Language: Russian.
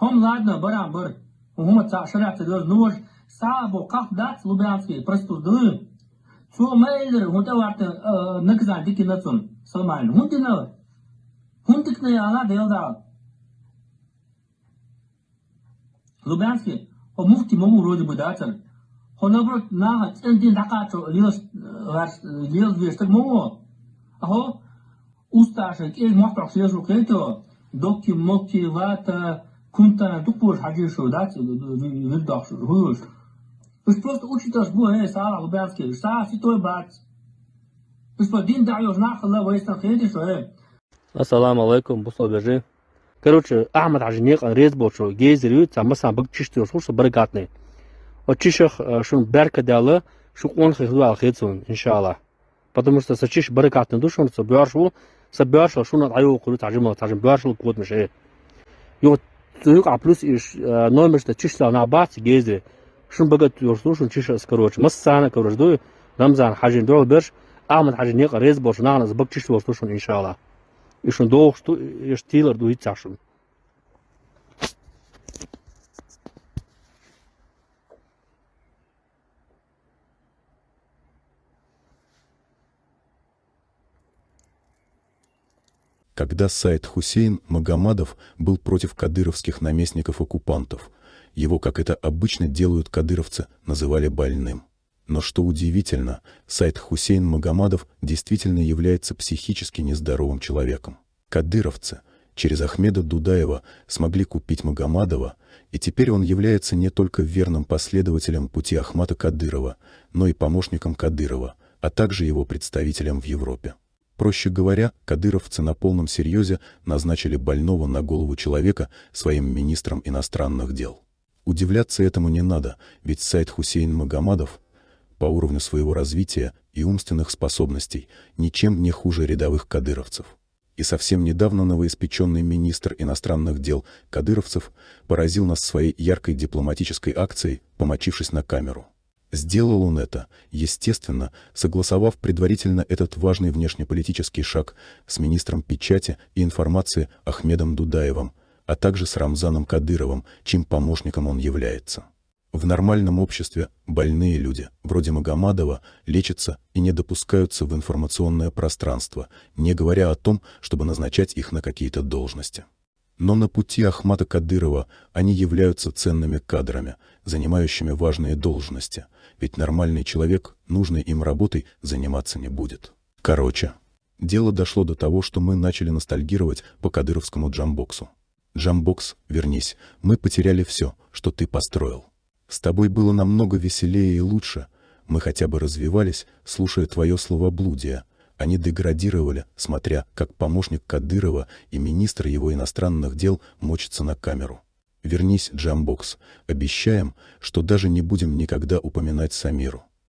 Hom ладно, барамбар. Умат шарят нож сабо как дат Лубянский простуды. Цо мейлер хунта варта накзан дикинацун Салман. Хунтина хунтикна яла делда. Лубянский муфти мому вроде бы датер. Он наоборот на центре дакачо лилс вестер мому. Ахо усташек эй мохтах сежу кето доки моки вата кунта тупур хажишу дат вилдах хуш. Уж просто учитесь бо сала Лубянский. Са ситой бат. Уж по дин даёшь нахала вестер хеди шо Ассаламу алейкум, буслобежи. Короче, Ахмад Ажинек, он рез бочу, гейзерю, сам бак чистил, что баракатный. Вот чишах, шун берка дала, шун он хихуал хитсун, иншаллах. Потому что сачиш баракатный душу, он собяршил, шун от аю куру тажимал, бяршил код миши. Йо, туюк плюс иш номер, что чистил на бац гейзерю, шун багат юрсу, шун чишас, короче, массана, короче, дуй, Рамзан Хажин дол берш, Ахмад Ажинек, рез бочу, нахназ бак чистил, шун, иншаллах. И schon doch ist Tiller durchzaschen. Когда Саид Хусейн Магомадов был против кадыровских наместников-оккупантов, его, как это обычно делают кадыровцы, называли больным. Но что удивительно, Саид Хусейн Магомадов действительно является психически нездоровым человеком. Кадыровцы через Ахмеда Дудаева смогли купить Магомадова, и теперь он является не только верным последователем пути Ахмата Кадырова, но и помощником Кадырова, а также его представителем в Европе. Проще говоря, кадыровцы на полном серьезе назначили больного на голову человека своим министром иностранных дел. Удивляться этому не надо, ведь Саид Хусейн Магомадов по уровню своего развития и умственных способностей ничем не хуже рядовых кадыровцев. И совсем недавно новоиспеченный министр иностранных дел кадыровцев поразил нас своей яркой дипломатической акцией, помочившись на камеру. Сделал он это, естественно, согласовав предварительно этот важный внешнеполитический шаг с министром печати и информации Ахмедом Дудаевым, а также с Рамзаном Кадыровым, чьим помощником он является. В нормальном обществе больные люди, вроде Магомадова, лечатся и не допускаются в информационное пространство, не говоря о том, чтобы назначать их на какие-то должности. Но на пути Ахмата Кадырова они являются ценными кадрами, занимающими важные должности, ведь нормальный человек нужной им работой заниматься не будет. Короче, дело дошло до того, что мы начали ностальгировать по кадыровскому джамбоксу. Джамбокс, вернись, мы потеряли все, что ты построил. С тобой было намного веселее и лучше. Мы хотя бы развивались, слушая твое словоблудие. Они деградировали, смотря, как помощник Кадырова и министр его иностранных дел мочатся на камеру. Вернись, Джамбокс. Обещаем, что даже не будем никогда упоминать Самиру.